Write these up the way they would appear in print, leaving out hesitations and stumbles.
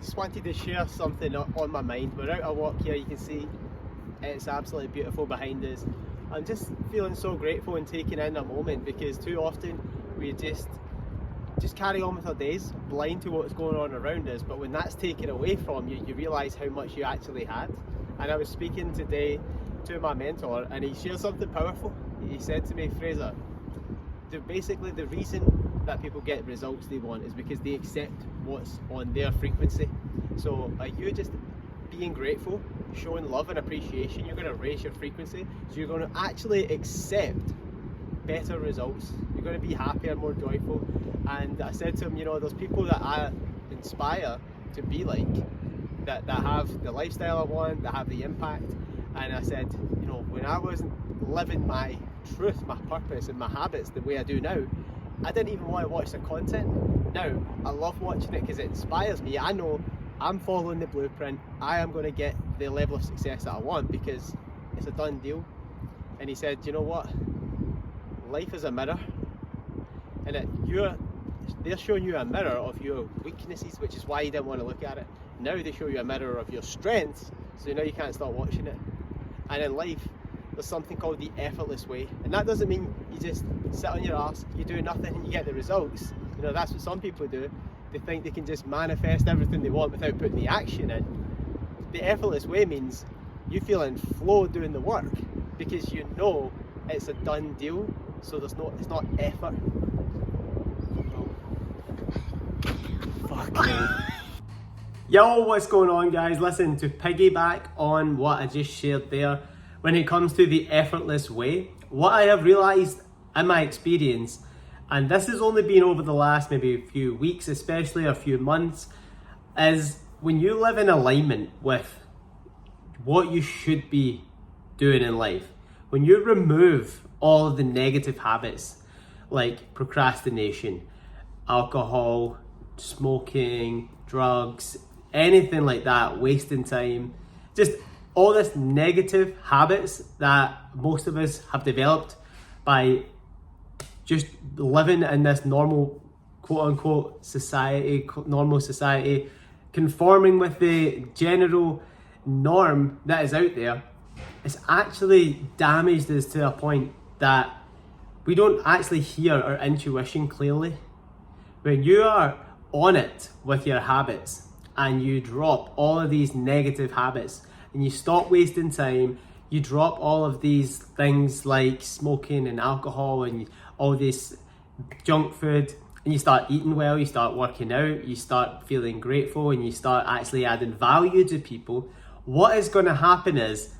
just wanted to share something on my mind. We're out a walk here, you can see it's absolutely beautiful behind us. I'm just feeling so grateful and taking in a moment, because too often we just carry on with our days blind to what's going on around us, but when that's taken away from you, you realise how much you actually had. And I was speaking today to my mentor and he shared something powerful. He said to me, Fraser, basically the reason that people get results they want is because they accept what's on their frequency. So are you just being grateful, showing love and appreciation, you're going to raise your frequency, so you're going to actually accept better results. You're going to be happier, more joyful. And I said to him, you know, there's people that I inspire to be like, that have the lifestyle I want, that have the impact. And I said, you know, when I wasn't living my truth, my purpose and my habits the way I do now, I didn't even want to watch the content. Now I love watching it because it inspires me. I know I'm following the blueprint. I am going to get the level of success that I want because it's a done deal. And he said, you know what, life is a mirror, and they're showing you a mirror of your weaknesses, which is why you didn't want to look at it. Now they show you a mirror of your strengths, so now you can't stop watching it. And in life, there's something called the effortless way, and that doesn't mean you just sit on your ass, you do nothing and you get the results. You know, that's what some people do. They think they can just manifest everything they want without putting the action in. The effortless way means you feel in flow doing the work because you know it's a done deal, so it's not effort. Fuck me. Yo, what's going on, guys? Listen, to piggyback on what I just shared there, when it comes to the effortless way, what I have realized in my experience, and this has only been over the last maybe a few weeks, especially a few months, is when you live in alignment with what you should be doing in life, when you remove all of the negative habits like procrastination, alcohol, smoking, drugs, anything like that, wasting time, just all this negative habits that most of us have developed by just living in this normal, quote unquote, society, normal society, conforming with the general norm that is out there. It's actually damaged us to a point that we don't actually hear our intuition clearly. When you are on it with your habits and you drop all of these negative habits and you stop wasting time, you drop all of these things like smoking and alcohol and all this junk food, and you start eating well, you start working out, you start feeling grateful, and you start actually adding value to people, what is going to happen is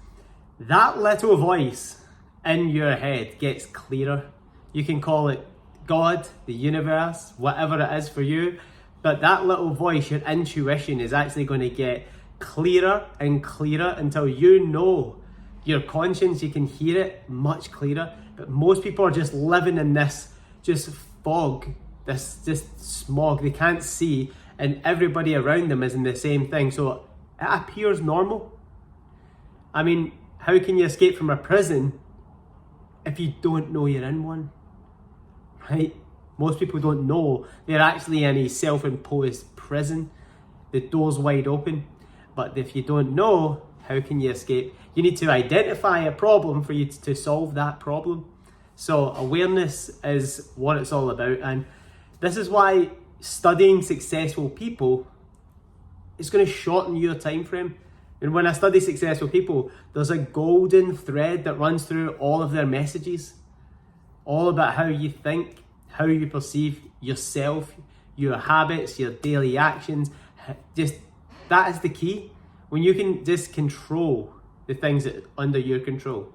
that little voice in your head gets clearer. You can call it God, the universe, whatever it is for you, but that little voice, your intuition, is actually going to get clearer and clearer until you know your conscience, you can hear it much clearer. But most people are just living in this just fog, this just smog. They can't see, and everybody around them is in the same thing, so it appears normal. I mean, how can you escape from a prison if you don't know you're in one, right? Most people don't know they're actually in a self-imposed prison. The door's wide open. But if you don't know, how can you escape? You need to identify a problem for you to solve that problem. So awareness is what it's all about. And this is why studying successful people is going to shorten your time frame. And when I study successful people, there's a golden thread that runs through all of their messages, all about how you think, how you perceive yourself, your habits, your daily actions. Just that is the key. When you can just control the things that are under your control,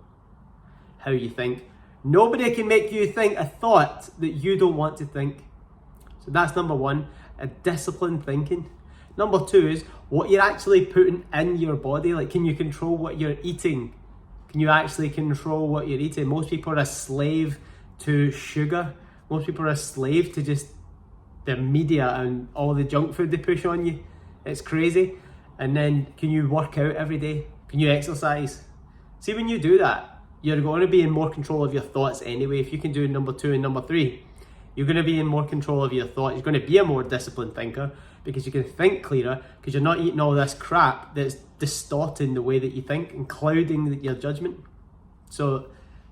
how you think. Nobody can make you think a thought that you don't want to think. So that's number one, a disciplined thinking. Number two is what you're actually putting in your body. Like, can you control what you're eating? Can you actually control what you're eating? Most people are a slave to sugar. Most people are a slave to just the media and all the junk food they push on you. It's crazy. And then can you work out every day? Can you exercise? See, when you do that, you're going to be in more control of your thoughts anyway. If you can do number two and number three, You're going to be in more control of your thoughts. You're going to be a more disciplined thinker because you can think clearer because you're not eating all this crap that's distorting the way that you think and clouding your judgment. So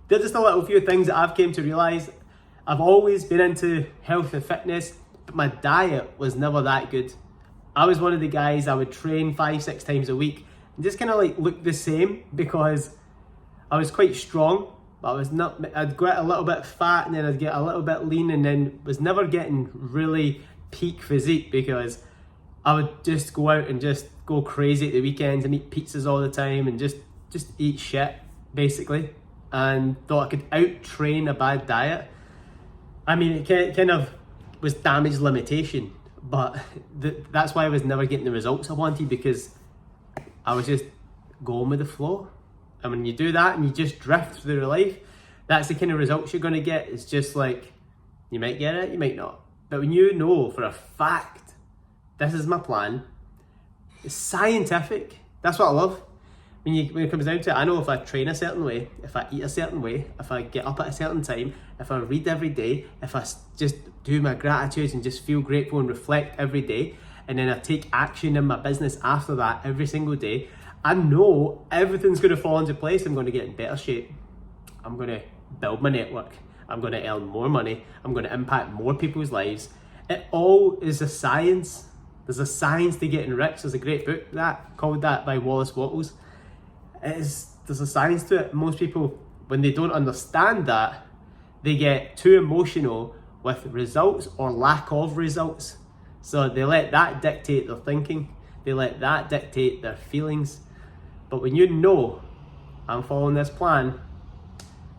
they're just a little few things that I've came to realize. I've always been into health and fitness, but my diet was never that good. I was one of the guys, I would train 5-6 times a week and just kind of like look the same because I was quite strong, but I'd get a little bit fat and then I'd get a little bit lean and then was never getting really peak physique because I would just go out and just go crazy at the weekends and eat pizzas all the time and just eat shit basically, and thought I could out-train a bad diet. I mean, it kind of was damage limitation, but that's why I was never getting the results I wanted because I was just going with the flow. And when you do that and you just drift through your life, that's the kind of results you're going to get. It's just like, you might get it, you might not. But when you know for a fact, this is my plan, it's scientific. That's what I love. When it comes down to it, I know if I train a certain way, if I eat a certain way, if I get up at a certain time, if I read every day, if I just do my gratitudes and just feel grateful and reflect every day, and then I take action in my business after that every single day, I know everything's going to fall into place. I'm going to get in better shape. I'm going to build my network. I'm going to earn more money. I'm going to impact more people's lives. It all is a science. There's a science to getting rich. There's a great book called that by Wallace Wattles. There's a science to it. Most people, when they don't understand that, they get too emotional with results or lack of results. So they let that dictate their thinking. They let that dictate their feelings. But when you know, I'm following this plan,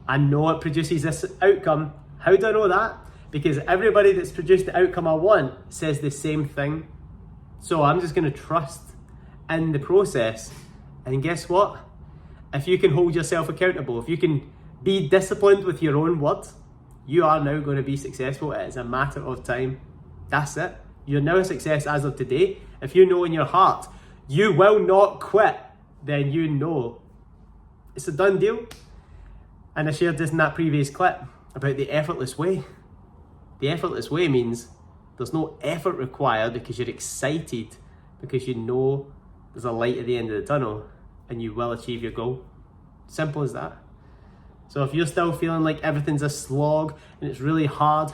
I know it produces this outcome. How do I know that? Because everybody that's produced the outcome I want says the same thing. So I'm just going to trust in the process. And guess what? If you can hold yourself accountable, if you can be disciplined with your own words, you are now going to be successful. It's a matter of time. That's it. You're now a success as of today. If you know in your heart you will not quit, then you know it's a done deal. And I shared this in that previous clip about the effortless way. The effortless way means there's no effort required because you're excited, because you know there's a light at the end of the tunnel and you will achieve your goal. Simple as that. So if you're still feeling like everything's a slog and it's really hard,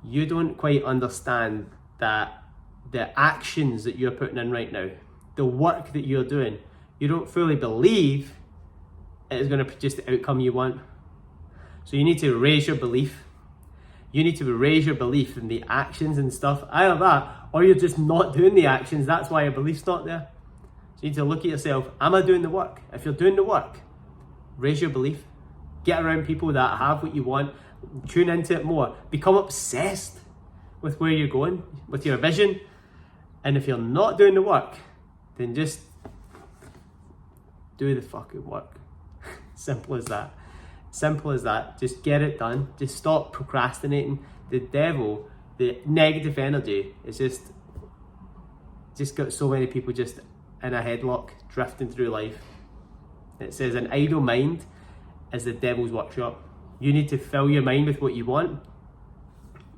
you don't quite understand that the actions that you're putting in right now, the work that you're doing, you don't fully believe it is going to produce the outcome you want. So you need to raise your belief. You need to raise your belief in the actions and stuff. Either that, or you're just not doing the actions. That's why your belief's not there. So you need to look at yourself. Am I doing the work? If you're doing the work, raise your belief. Get around people that have what you want. Tune into it more. Become obsessed with where you're going, with your vision. And if you're not doing the work, then just do the fucking work. Simple as that. Simple as that. Just get it done. Just stop procrastinating. The devil, the negative energy, is just got so many people just in a headlock, drifting through life. It says an idle mind is the devil's workshop. You need to fill your mind with what you want,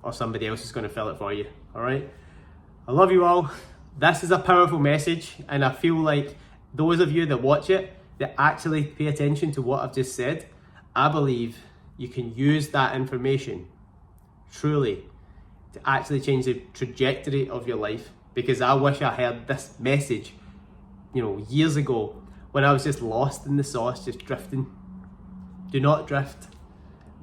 or somebody else is going to fill it for you. All right? I love you all. This is a powerful message, and I feel like those of you that watch it, that actually pay attention to what I've just said, I believe you can use that information truly to actually change the trajectory of your life. Because I wish I heard this message, years ago when I was just lost in the sauce, just drifting. Do not drift.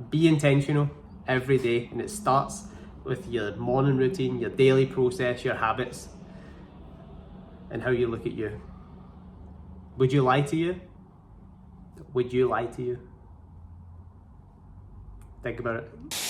Be intentional every day, and it starts with your morning routine, your daily process, your habits, and how you look at you. Would you lie to you? Would you lie to you? Think about it.